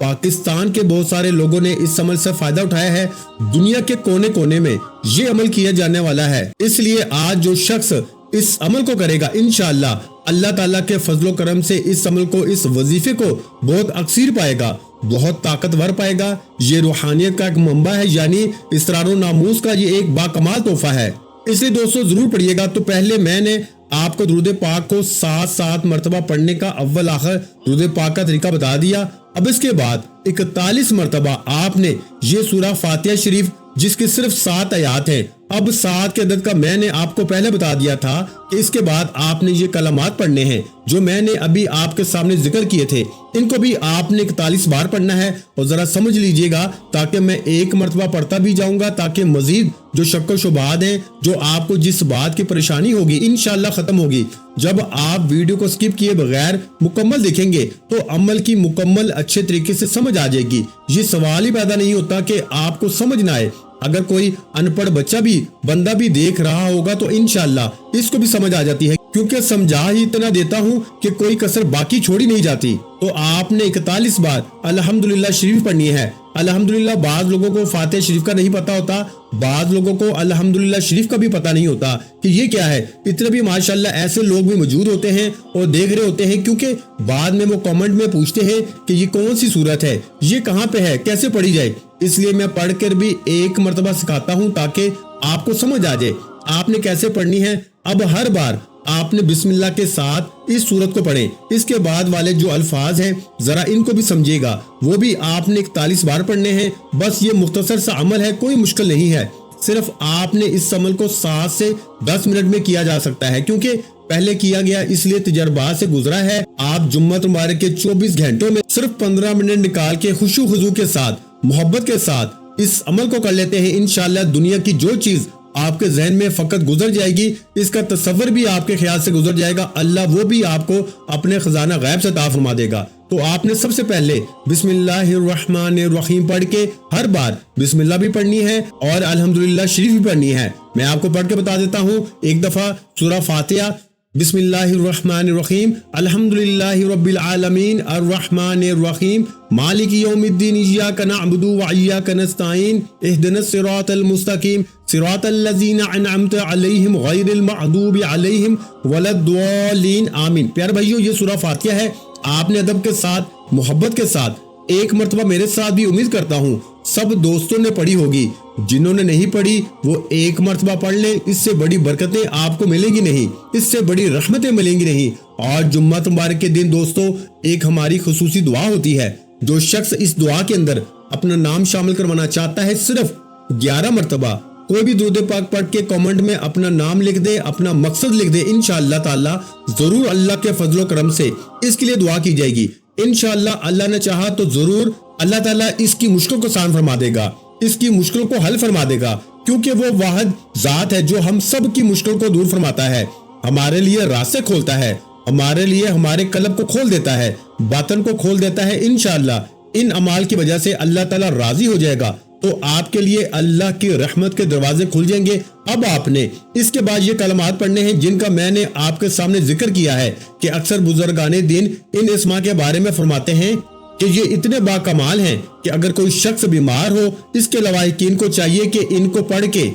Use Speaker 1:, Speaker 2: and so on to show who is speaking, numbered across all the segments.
Speaker 1: پاکستان کے بہت سارے لوگوں نے اس عمل سے فائدہ اٹھایا ہے. دنیا کے کونے کونے میں یہ عمل کیا جانے والا ہے. اس لیے آج جو شخص اس عمل کو کرے گا انشاءاللہ اللہ تعالیٰ کے فضل و کرم سے اس عمل کو، اس وظیفے کو بہت اکثر پائے گا، بہت طاقتور پائے گا. یہ روحانیت کا ایک منبع ہے، یعنی اسرار و ناموس کا یہ ایک باکمال تحفہ ہے. اس لیے دوستو ضرور پڑھیے گا. تو پہلے میں نے آپ کو درود پاک کو 7 مرتبہ پڑھنے کا اول آخر درود پاک کا طریقہ بتا دیا. اب اس کے بعد 41 مرتبہ آپ نے یہ سورہ فاتحہ شریف جس کی صرف 7 آیات ہیں، اب 7 کے عدد کا میں نے آپ کو پہلے بتا دیا تھا کہ اس کے بعد آپ نے یہ کلمات پڑھنے ہیں جو میں نے ابھی آپ کے سامنے ذکر کیے تھے. ان کو بھی آپ نے 41 بار پڑھنا ہے اور ذرا سمجھ لیجئے گا تاکہ میں ایک مرتبہ پڑھتا بھی جاؤں گا تاکہ مزید جو شک و شبہات ہیں، جو آپ کو جس بات کی پریشانی ہوگی انشاءاللہ ختم ہوگی. جب آپ ویڈیو کو سکپ کیے بغیر مکمل دیکھیں گے تو عمل کی مکمل اچھے طریقے سے سمجھ آ جائے گی. یہ سوال ہی پیدا نہیں ہوتا کہ آپ کو سمجھ نہ آئے. اگر کوئی ان پڑھ بچہ بھی بندہ بھی دیکھ رہا ہوگا تو انشاءاللہ اس کو بھی سمجھ آ جاتی ہے، کیونکہ سمجھا ہی اتنا دیتا ہوں کہ کوئی کسر باقی چھوڑی نہیں جاتی. تو آپ نے 41 بار الحمدللہ شریف پڑھنی ہے. الحمدللہ بعض لوگوں کو فاتحہ شریف کا نہیں پتا ہوتا، بعض لوگوں کو الحمدللہ شریف کا بھی پتا نہیں ہوتا کہ یہ کیا ہے. اتنے بھی ماشاءاللہ ایسے لوگ بھی موجود ہوتے ہیں اور دیکھ رہے ہوتے ہیں، کیونکہ بعد میں وہ کامنٹ میں پوچھتے ہیں کہ یہ کون سی صورت ہے، یہ کہاں پہ ہے، کیسے پڑھی جائے. اس لیے میں پڑھ کر بھی ایک مرتبہ سکھاتا ہوں تاکہ آپ کو سمجھ آ جائے آپ نے کیسے پڑھنی ہے. اب ہر بار آپ نے بسم اللہ کے ساتھ اس سورت کو پڑھیں. اس کے بعد والے جو الفاظ ہیں ذرا ان کو بھی سمجھے گا، وہ بھی آپ نے 41 بار پڑھنے ہیں. بس یہ مختصر سا عمل ہے، کوئی مشکل نہیں ہے. صرف آپ نے اس عمل کو 7 سے 10 منٹ میں کیا جا سکتا ہے، کیونکہ پہلے کیا گیا اس لیے تجربات سے گزرا ہے. آپ جمعہ مبارک کے 24 گھنٹوں میں صرف 15 منٹ نکال کے خوشو خضوع کے ساتھ، محبت کے ساتھ اس عمل کو کر لیتے ہیں. انشاءاللہ دنیا کی جو چیز آپ کے ذہن میں فقط گزر جائے گی، اس کا تصور بھی آپ کے خیال سے گزر جائے گا، اللہ وہ بھی آپ کو اپنے خزانہ غیب سے عطا فرما دے گا. تو آپ نے سب سے پہلے بسم اللہ الرحمن الرحیم پڑھ کے ہر بار بسم اللہ بھی پڑھنی ہے اور الحمدللہ شریف بھی پڑھنی ہے. میں آپ کو پڑھ کے بتا دیتا ہوں. ایک دفعہ سورہ فاتحہ بسم اللہ الرحمن الرحیم الحمدللہ رب العالمین الرحمن الرحیم مالک یوم الدین ایاک نعبد و ایاک نستعین اہدنا الصراط المستقیم صراط الذین انعمت علیہم غیر المغضوب علیہم ولا الضالین آمین. پیارے بھائیو، یہ سورہ فاتحہ ہے. آپ نے ادب کے ساتھ، محبت کے ساتھ ایک مرتبہ میرے ساتھ بھی، امید کرتا ہوں سب دوستوں نے پڑھی ہوگی. جنہوں نے نہیں پڑھی وہ ایک مرتبہ پڑھ لیں. اس سے بڑی برکتیں آپ کو ملیں گی نہیں، اس سے بڑی رحمتیں ملیں گی نہیں. اور جمعہ مبارک کے دن دوستو ایک ہماری خصوصی دعا ہوتی ہے. جو شخص اس دعا کے اندر اپنا نام شامل کروانا چاہتا ہے صرف 11 مرتبہ کوئی بھی درود پاک پڑھ کے کامنٹ میں اپنا نام لکھ دے، اپنا مقصد لکھ دے، انشاءاللہ تعالی ضرور اللہ کے فضل و کرم سے اس کے لیے دعا کی جائے گی. انشاءاللہ اللہ نے چاہا تو ضرور اللہ تعالیٰ اس کی مشکل کو آسان فرما دے گا، اس کی مشکل کو حل فرما دے گا، کیونکہ وہ واحد ذات ہے جو ہم سب کی مشکل کو دور فرماتا ہے، ہمارے لیے راستے کھولتا ہے، ہمارے لیے ہمارے قلب کو کھول دیتا ہے، باطن کو کھول دیتا ہے. انشاءاللہ ان اعمال کی وجہ سے اللہ تعالیٰ راضی ہو جائے گا تو آپ کے لیے اللہ کی رحمت کے دروازے کھل جائیں گے. اب آپ نے اس کے بعد یہ کلمات پڑھنے ہیں جن کا میں نے آپ کے سامنے ذکر کیا ہے کہ اکثر بزرگان دین ان اسماء کے بارے میں فرماتے ہیں کہ یہ اتنے باکمال ہیں کہ اگر کوئی شخص بیمار ہو، اس کے لواحقین کو چاہیے کہ ان کو پڑھ کے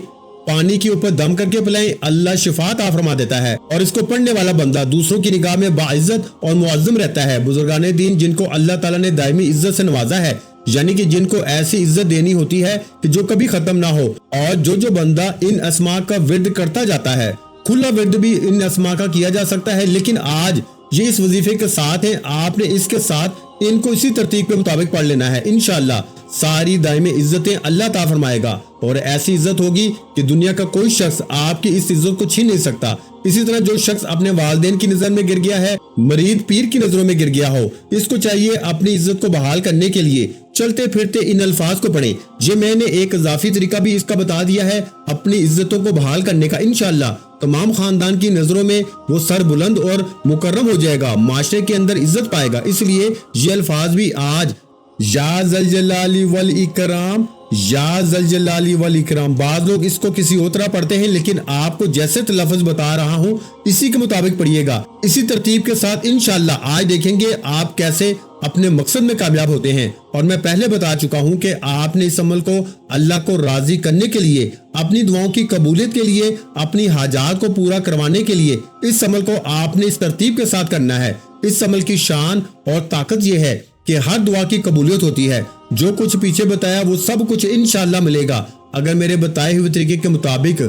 Speaker 1: پانی کے اوپر دم کر کے پلائیں، اللہ شفا عطا فرما دیتا ہے اور اس کو پڑھنے والا بندہ دوسروں کی نگاہ میں باعزت اور معظم رہتا ہے. بزرگان دین جن کو اللہ تعالیٰ نے دائمی عزت سے نوازا ہے، یعنی کہ جن کو ایسی عزت دینی ہوتی ہے کہ جو کبھی ختم نہ ہو، اور جو بندہ ان اسماء کا ورد کرتا جاتا ہے، کھلا ورد بھی ان اسماء کا کیا جا سکتا ہے، لیکن آج یہ اس وظیفے کے ساتھ ہیں، آپ نے اس کے ساتھ ان کو اسی ترتیب کے مطابق پڑھ لینا ہے. انشاءاللہ ساری دائمی عزتیں اللہ عطا فرمائے گا اور ایسی عزت ہوگی کہ دنیا کا کوئی شخص آپ کی اس عزت کو چھین نہیں سکتا. اسی طرح جو شخص اپنے والدین کی نظر میں گر گیا ہے، مرید پیر کی نظروں میں گر گیا ہو، اس کو چاہیے اپنی عزت کو بحال کرنے کے لیے چلتے پھرتے ان الفاظ کو پڑھیں. یہ میں نے ایک اضافی طریقہ بھی اس کا بتا دیا ہے اپنی عزتوں کو بحال کرنے کا. انشاءاللہ تمام خاندان کی نظروں میں وہ سر بلند اور مکرم ہو جائے گا، معاشرے کے اندر عزت پائے گا. اس لیے یہ الفاظ بھی آج یا ذوالجلال والاکرام، یا ذوالجلال والاکرام، بعض لوگ اس کو کسی اور طرح پڑھتے ہیں، لیکن آپ کو جیسے تلفظ بتا رہا ہوں اسی کے مطابق پڑھیے گا، اسی ترتیب کے ساتھ. انشاءاللہ آج دیکھیں گے آپ کیسے اپنے مقصد میں کامیاب ہوتے ہیں۔ اور میں پہلے بتا چکا ہوں کہ آپ نے اس عمل کو اللہ کو راضی کرنے کے لیے، اپنی دعاؤں کی قبولیت کے لیے، اپنی حاجات کو پورا کروانے کے لیے اس عمل کو آپ نے اس ترتیب کے ساتھ کرنا ہے۔ اس عمل کی شان اور طاقت یہ ہے کہ ہر دعا کی قبولیت ہوتی ہے۔ جو کچھ پیچھے بتایا وہ سب کچھ انشاءاللہ ملے گا اگر میرے بتائے ہوئے طریقے کے مطابق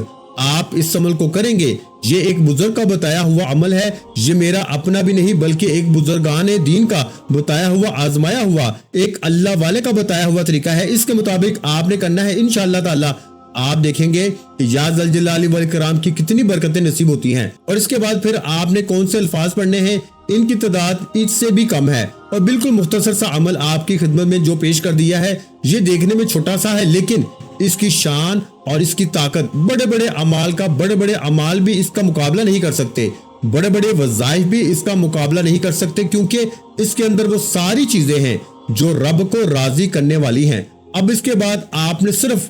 Speaker 1: آپ اس عمل کو کریں گے۔ یہ ایک بزرگ کا بتایا ہوا عمل ہے، یہ میرا اپنا بھی نہیں بلکہ ایک بزرگان دین کا بتایا ہوا، آزمایا ہوا، ایک اللہ والے کا بتایا ہوا طریقہ ہے۔ اس کے مطابق آپ نے کرنا ہے انشاءاللہ تعالی۔ آپ دیکھیں گے کہ یا ذل جلال والاکرام کی کتنی برکتیں نصیب ہوتی ہیں۔ اور اس کے بعد پھر آپ نے کون سے الفاظ پڑھنے ہیں، ان کی تعداد اس سے بھی کم ہے، اور بالکل مختصر سا عمل آپ کی خدمت میں جو پیش کر دیا ہے، یہ دیکھنے میں چھوٹا سا ہے لیکن اس کی شان اور اس کی طاقت بڑے بڑے اعمال بھی اس کا مقابلہ نہیں کر سکتے، بڑے بڑے وظائف بھی اس کا مقابلہ نہیں کر سکتے، کیونکہ اس کے اندر وہ ساری چیزیں ہیں جو رب کو راضی کرنے والی ہیں۔ اب اس کے بعد آپ نے صرف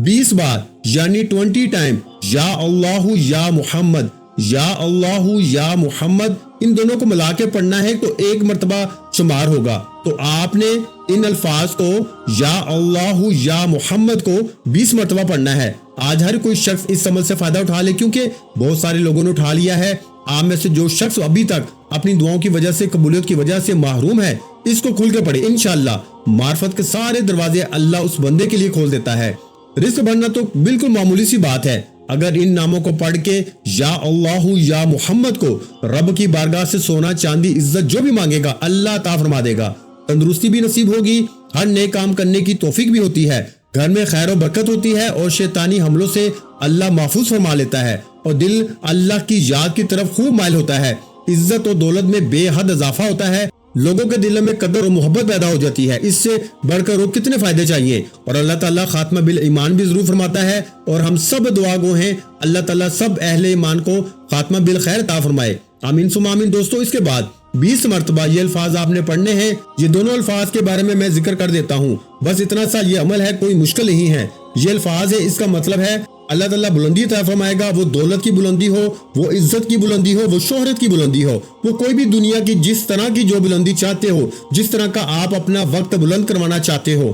Speaker 1: 20 بار یعنی 20 ٹائم یا اللہ یا محمد، یا اللہ یا محمد، ان دونوں کو ملا کے پڑھنا ہے تو ایک مرتبہ شمار ہوگا۔ تو آپ نے ان الفاظ کو یا اللہ یا محمد کو 20 مرتبہ پڑھنا ہے۔ آج ہر کوئی شخص اس عمل سے فائدہ اٹھا لے، کیونکہ بہت سارے لوگوں نے اٹھا لیا ہے۔ آپ میں سے جو شخص ابھی تک اپنی دعاؤں کی وجہ سے، قبولیت کی وجہ سے محروم ہے، اس کو کھل کے پڑھے، انشاءاللہ معرفت کے سارے دروازے اللہ اس بندے کے لیے کھول دیتا ہے۔ رزق بڑھنا تو بالکل معمولی سی بات ہے۔ اگر ان ناموں کو پڑھ کے یا اللہ یا محمد کو رب کی بارگاہ سے سونا چاندی عزت جو بھی مانگے گا اللہ عطا فرما دے گا، تندرستی بھی نصیب ہوگی، ہر نیک کام کرنے کی توفیق بھی ہوتی ہے، گھر میں خیر و برکت ہوتی ہے، اور شیطانی حملوں سے اللہ محفوظ فرما لیتا ہے، اور دل اللہ کی یاد کی طرف خوب مائل ہوتا ہے، عزت و دولت میں بے حد اضافہ ہوتا ہے، لوگوں کے دلوں میں قدر و محبت پیدا ہو جاتی ہے۔ اس سے بڑھ کر وہ کتنے فائدے چاہیے۔ اور اللہ تعالیٰ خاتمہ بالایمان بھی ضرور فرماتا ہے، اور ہم سب دعا گو ہیں اللہ تعالیٰ سب اہل ایمان کو خاتمہ بالخیر عطا فرمائے، آمین ثم آمین۔ دوستو اس کے بعد 20 مرتبہ یہ الفاظ آپ نے پڑھنے ہیں۔ یہ دونوں الفاظ کے بارے میں ذکر کر دیتا ہوں، بس اتنا سا یہ عمل ہے، کوئی مشکل نہیں ہے۔ یہ الفاظ ہے، اس کا مطلب ہے اللہ تعالیٰ بلندی عطا فرمائے گا، وہ دولت کی بلندی ہو، وہ عزت کی بلندی ہو، وہ شہرت کی بلندی ہو، وہ کوئی بھی دنیا کی جس طرح کی جو بلندی چاہتے ہو، جس طرح کا آپ اپنا وقت بلند کروانا چاہتے ہو،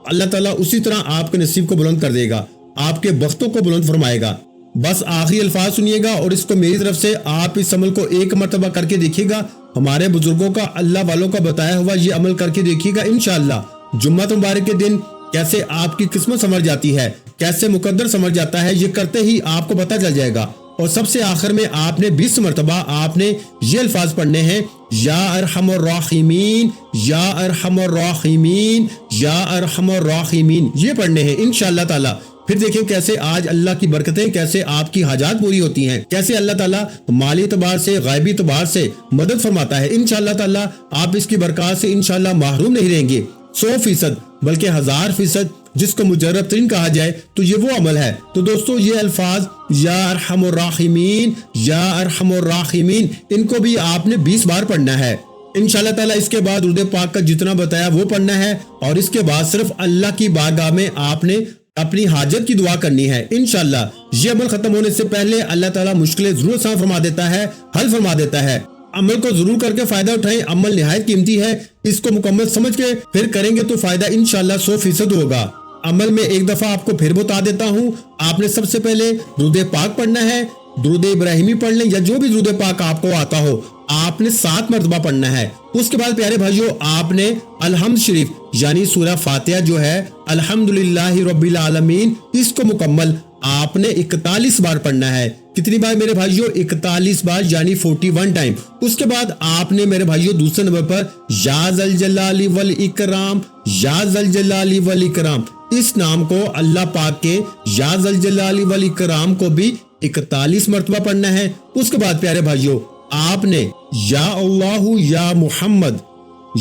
Speaker 1: اللہ تعالیٰ اسی طرح آپ کے نصیب کو بلند کر دے گا، آپ کے بختوں کو بلند فرمائے گا۔ بس آخری الفاظ سنیے گا، اور اس کو میری طرف سے آپ اس عمل کو ایک مرتبہ کر کے دیکھیے گا، ہمارے بزرگوں کا، اللہ والوں کا بتایا ہوا یہ عمل کر کے دیکھیے گا انشاءاللہ۔ جمعہ مبارک کے دن کیسے آپ کی قسمت سنور جاتی ہے، کیسے مقدر سنور جاتا ہے، یہ کرتے ہی آپ کو پتہ چل جائے گا۔ اور سب سے آخر میں آپ نے 20 مرتبہ آپ نے یہ الفاظ پڑھنے ہیں، یا ارحم الراحمین، یا ارحم الراحمین، یا ارحم الراحمین، یہ پڑھنے ہیں انشاءاللہ تعالی۔ پھر دیکھیں کیسے آج اللہ کی برکتیں، کیسے آپ کی حاجات پوری ہوتی ہیں، کیسے اللہ تعالیٰ مالی اعتبار سے، غیبی اعتبار سے مدد فرماتا ہے۔ انشاءاللہ تعالیٰ آپ اس کی برکات سے انشاءاللہ محروم نہیں رہیں گے، 100% بلکہ 1000% جس کو مجرب ترین کہا جائے تو یہ وہ عمل ہے۔ تو دوستو یہ الفاظ یا ارحم الراحمین، یا ارحم الراحمین، ان کو بھی آپ نے 20 بار پڑھنا ہے انشاءاللہ تعالیٰ۔ اس کے بعد درود پاک کا جتنا بتایا وہ پڑھنا ہے، اور اس کے بعد صرف اللہ کی بارگاہ میں آپ نے اپنی حاجت کی دعا کرنی ہے انشاءاللہ۔ یہ عمل ختم ہونے سے پہلے اللہ تعالیٰ مشکلیں ضرور آسان فرما دیتا ہے، حل فرما دیتا ہے۔ عمل کو ضرور کر کے فائدہ اٹھائیں، عمل نہایت قیمتی ہے، اس کو مکمل سمجھ کے پھر کریں گے تو فائدہ انشاءاللہ 100% ہوگا۔ عمل میں ایک دفعہ آپ کو پھر بتا دیتا ہوں، آپ نے سب سے پہلے درود پاک پڑھنا ہے، درود ابراہیمی پڑھ لیں یا جو بھی درود پاک آپ کو آتا ہو، آپ نے 7 مرتبہ پڑھنا ہے۔ اس کے بعد پیارے بھائیو آپ نے الحمد شریف یعنی سورہ فاتحہ جو ہے الحمدللہ رب العالمین، اس کو مکمل آپ نے 41 بار پڑھنا ہے۔ کتنی بار میرے بھائیو؟ 41 بار یعنی 41 ٹائم۔ اس کے بعد آپ نے میرے بھائیو دوسرے نمبر پر یا ذل جلال والاکرام، یا ذل جلال والاکرام، اس نام کو اللہ پاک کے یا ذل جلال والاکرام کو بھی 41 مرتبہ پڑھنا ہے۔ اس کے بعد پیارے بھائیو آپ نے یا اللہ یا محمد،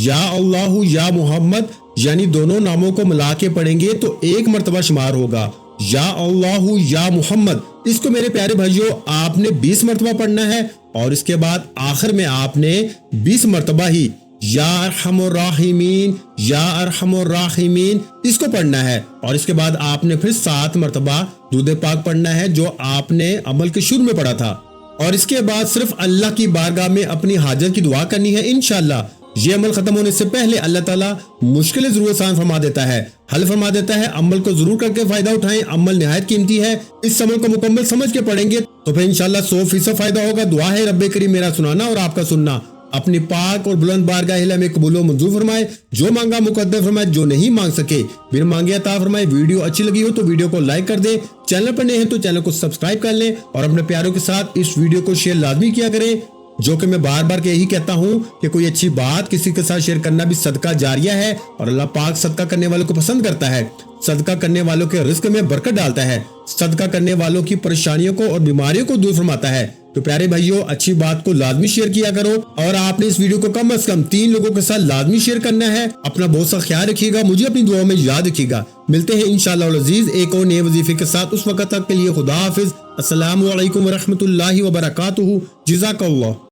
Speaker 1: یا اللہ یا محمد یعنی دونوں ناموں کو ملا کے پڑھیں گے تو 1 مرتبہ شمار ہوگا، یا اللہ یا محمد۔ اس کو میرے پیارے بھائیو آپ نے 20 مرتبہ پڑھنا ہے، اور اس کے بعد آخر میں آپ نے 20 مرتبہ ہی یا ارحم الراحمین، یا ارحم الراحمین اس کو پڑھنا ہے، اور اس کے بعد آپ نے پھر 7 مرتبہ درود پاک پڑھنا ہے جو آپ نے عمل کے شروع میں پڑھا تھا، اور اس کے بعد صرف اللہ کی بارگاہ میں اپنی حاجت کی دعا کرنی ہے انشاءاللہ۔ یہ عمل ختم ہونے سے پہلے اللہ تعالیٰ مشکلیں ضرور آسان فرما دیتا ہے، حل فرما دیتا ہے۔ عمل کو ضرور کر کے فائدہ اٹھائیں، عمل نہایت قیمتی ہے۔ اس عمل کو مکمل سمجھ کے پڑھیں گے تو پھر انشاءاللہ 100% فائدہ ہوگا۔ دعا ہے رب کریم میرا سنانا اور آپ کا سننا اپنی پاک اور بلند بارگاہ الہی میں قبول و منظور فرمائے، جو مانگا مقدر فرمائے، جو نہیں مانگ سکے بن مانگے عطا فرمائے۔ ویڈیو اچھی لگی ہو تو ویڈیو کو لائک کر دیں، چینل پر نئے ہیں تو چینل کو سبسکرائب کر لیں اور اپنے پیاروں کے ساتھ اس ویڈیو کو شیئر لازمی کیا کریں۔ جو کہ میں بار بار یہی کہتا ہوں کہ کوئی اچھی بات کسی کے ساتھ شیئر کرنا بھی صدقہ جاریہ ہے اور اللہ پاک صدقہ کرنے والوں کو پسند کرتا ہے، صدقہ کرنے والوں کے رزق میں برکت ڈالتا ہے، صدقہ کرنے والوں کی پریشانیوں کو اور بیماریوں کو دور فرماتا ہے۔ تو پیارے بھائیوں، اچھی بات کو لازمی شیئر کیا کرو اور آپ نے اس ویڈیو کو کم از کم 3 لوگوں کے ساتھ لازمی شیئر کرنا ہے۔ اپنا بہت سا خیال رکھیے گا، مجھے اپنی دعاؤں میں یاد رکھیے گا۔ ملتے ہیں انشاءاللہ العزیز ایک اور نئے وظیفے کے ساتھ، اس وقت تک کے لیے خدا حافظ۔ السلام علیکم ورحمۃ اللہ وبرکاتہ۔ جزاک اللہ۔